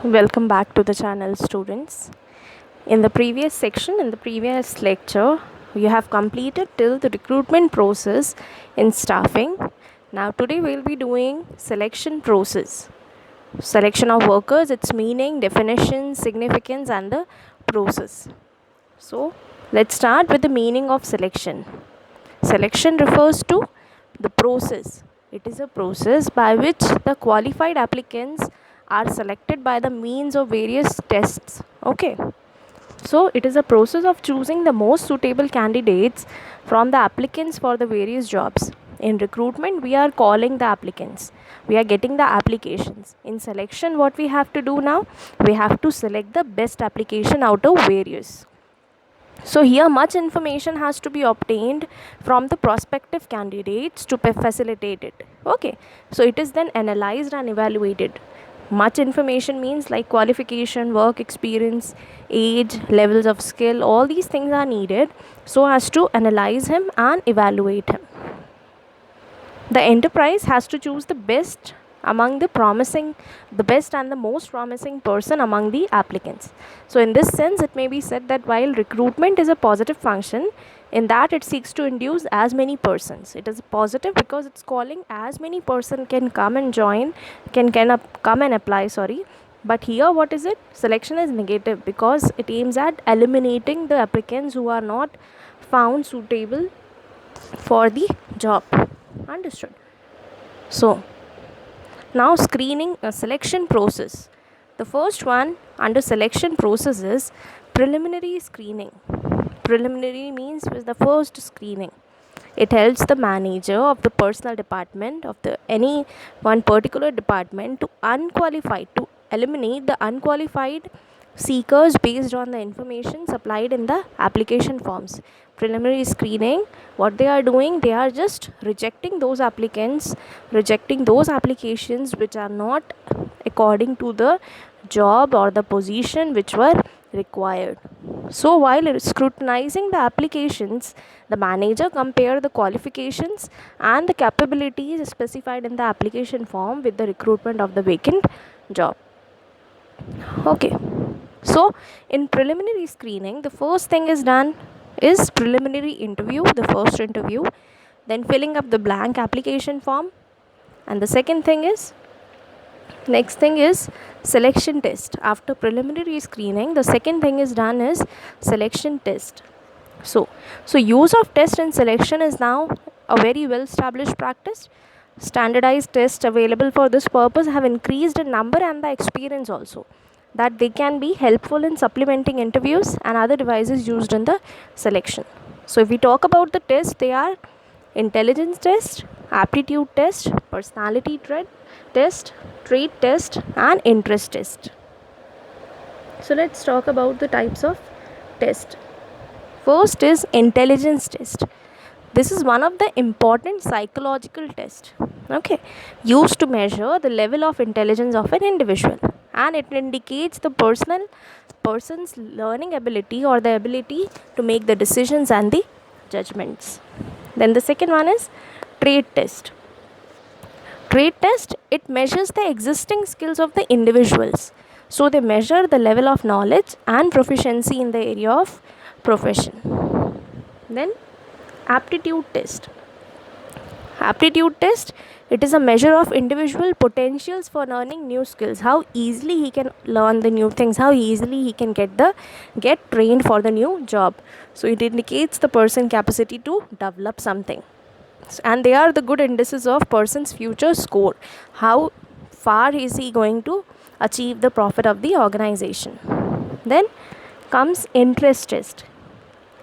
Welcome back to the channel, students. In the previous section, in the previous lecture, you have completed till the recruitment process in staffing. Now today we'll be doing selection process. Selection of workers, its meaning, definition, significance and the process. So let's start with the meaning of selection. Selection refers to the process. It is a process by which the qualified applicants are selected by the means of various tests. Okay. So it is a process of choosing the most suitable candidates from the applicants for the various jobs. In recruitment, we are calling the applicants. We are getting the applications. In selection, what we have to do now? We have to select the best application out of various. So here much information has to be obtained from the prospective candidates to facilitate it. Okay, so it is then analyzed and evaluated. Much information means like qualification, work experience, age, levels of skill, all these things are needed so as to analyze him and evaluate him. The enterprise has to choose the best among the best and the most promising person among the applicants. So in this sense, it may be said that while recruitment is a positive function, in that it seeks to induce as many persons. It is positive because it's calling as many person can come and join, come and apply, sorry. But here what is it? Selection is negative because it aims at eliminating the applicants who are not found suitable for the job. Understood? So now screening a selection process. The first one under selection process is preliminary screening. Preliminary means is the first screening. It helps the manager of the personnel department of the any one particular department to eliminate the unqualified seekers based on the information supplied in the application forms. Preliminary screening, what they are doing, they are just rejecting those applicants, rejecting those applications which are not according to the job or the position which were required. So while scrutinizing the applications, the manager compare the qualifications and the capabilities specified in the application form with the recruitment of the vacant job. Okay. So in preliminary screening, the first thing is done is preliminary interview, the first interview, then filling up the blank application form, and the next thing is selection test. After preliminary screening, the second thing is done is selection test. So use of test in selection is now a very well established practice. Standardized tests available for this purpose have increased in number and the experience also, that they can be helpful in supplementing interviews and other devices used in the selection. So if we talk about the test, they are intelligence test, aptitude test, personality test, trait test and interest test. So let's talk about the types of test. First is intelligence test. This is one of the important psychological tests, okay, used to measure the level of intelligence of an individual, and it indicates the person's learning ability or the ability to make the decisions and the judgments. Then the second one is trait test. Trait test, it measures the existing skills of the individuals. So they measure the level of knowledge and proficiency in the area of profession. Then aptitude test. Aptitude test, it is a measure of individual potentials for learning new skills, how easily he can learn the new things, how easily he can get trained for the new job. So it indicates the person capacity to develop something, and they are the good indices of person's future score, how far is he going to achieve the profit of the organization. Then comes interest test.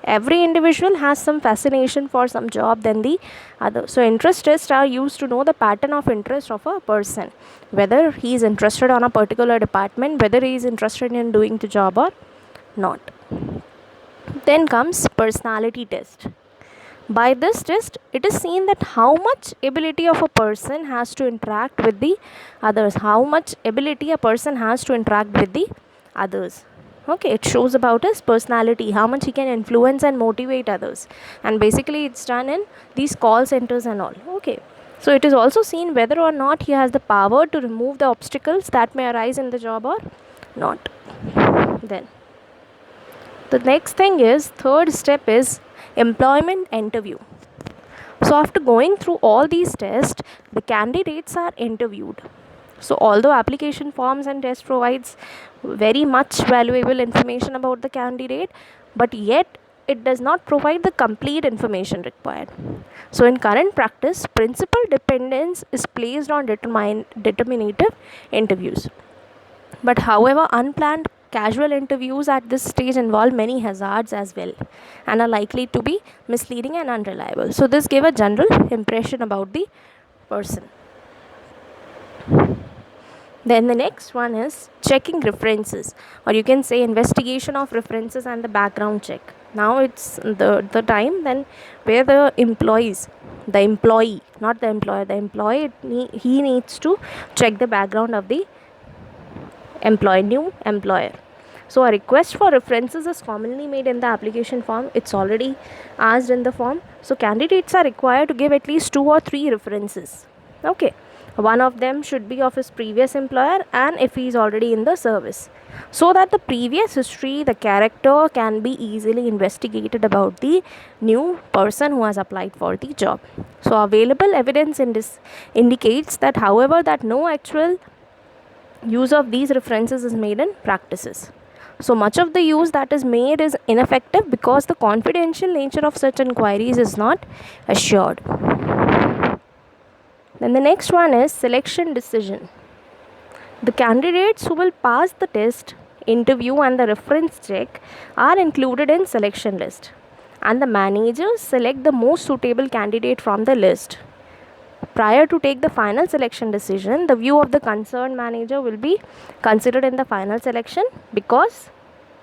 Every individual has some fascination for some job than the other. So interest tests are used to know the pattern of interest of a person, whether he is interested on a particular department, whether he is interested in doing the job or not. Then comes personality test. By this test, it is seen that how much ability of a person has to interact with the others, how much ability a person has to interact with the others. Okay, it shows about his personality, how much he can influence and motivate others, and basically it's done in these call centers and all. Okay, so it is also seen whether or not he has the power to remove the obstacles that may arise in the job or not. Then the next thing is, third step is employment interview. So after going through all these tests, the candidates are interviewed. So although application forms and test provides very much valuable information about the candidate, but yet it does not provide the complete information required. So in current practice, principal dependence is placed on determinative interviews. But however, unplanned casual interviews at this stage involve many hazards as well and are likely to be misleading and unreliable. So this gave a general impression about the person. Then the next one is checking references, or you can say investigation of references and the background check. Now it's the time then where the employee, not the employer, the employee, he needs to check the background of the new employer. So a request for references is commonly made in the application form. It's already asked in the form. So candidates are required to give at least 2 or 3 references. Okay. One of them should be of his previous employer and if he is already in the service, so that the previous history, the character can be easily investigated about the new person who has applied for the job. So available evidence in this indicates that, however, that no actual use of these references is made in practices. So much of the use that is made is ineffective because the confidential nature of such inquiries is not assured. Then the next one is selection decision. The candidates who will pass the test, interview and the reference check are included in selection list, and the managers select the most suitable candidate from the list. Prior to take the final selection decision, the view of the concerned manager will be considered in the final selection, because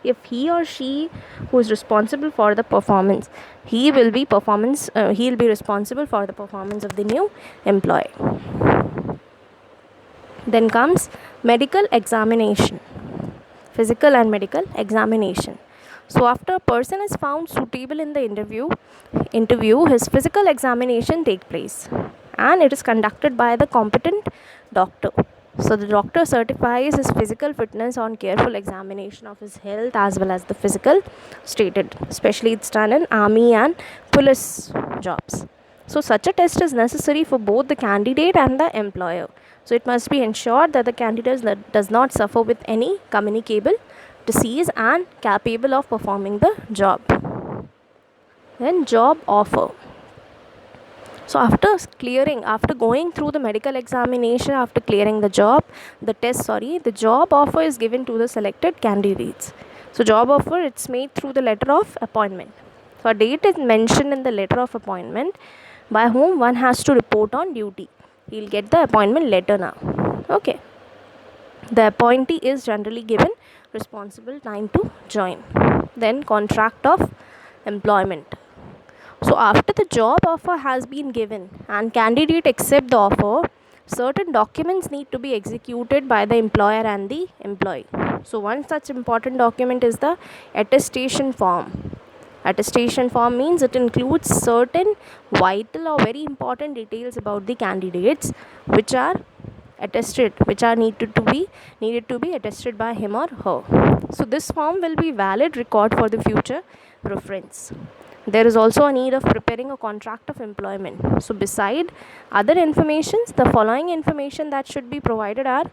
if he or she who is responsible for the performance, he will be responsible for the performance of the new employee. Then comes medical examination, physical and medical examination. So after a person is found suitable in the interview, his physical examination takes place, and it is conducted by the competent doctor. So the doctor certifies his physical fitness on careful examination of his health as well as the physical stated. Especially it's done in army and police jobs. So such a test is necessary for both the candidate and the employer. So it must be ensured that the candidate does not suffer with any communicable disease and capable of performing the job. Then job offer. So after going through the medical examination, after clearing the job offer is given to the selected candidates. So job offer, it's made through the letter of appointment. So a date is mentioned in the letter of appointment by whom one has to report on duty. He'll get the appointment letter now. Okay. The appointee is generally given responsible time to join. Then contract of employment. So after the job offer has been given and candidate accept the offer, certain documents need to be executed by the employer and the employee. So one such important document is the attestation form. Attestation form means it includes certain vital or very important details about the candidates which are needed to be attested by him or her. So this form will be valid record for the future reference. There is also a need of preparing a contract of employment. So beside other informations, the following information that should be provided are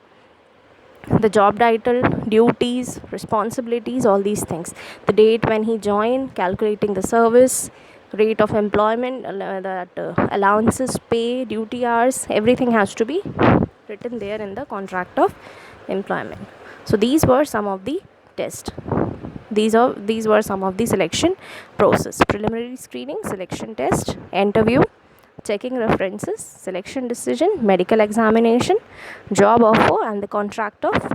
the job title, duties, responsibilities, all these things. The date when he joined, calculating the service, rate of employment, allowances, pay, duty hours, everything has to be written there in the contract of employment. So these were some of the tests. These were some of the selection process: preliminary screening, selection test, interview, checking references, selection decision, medical examination, job offer, and the contract of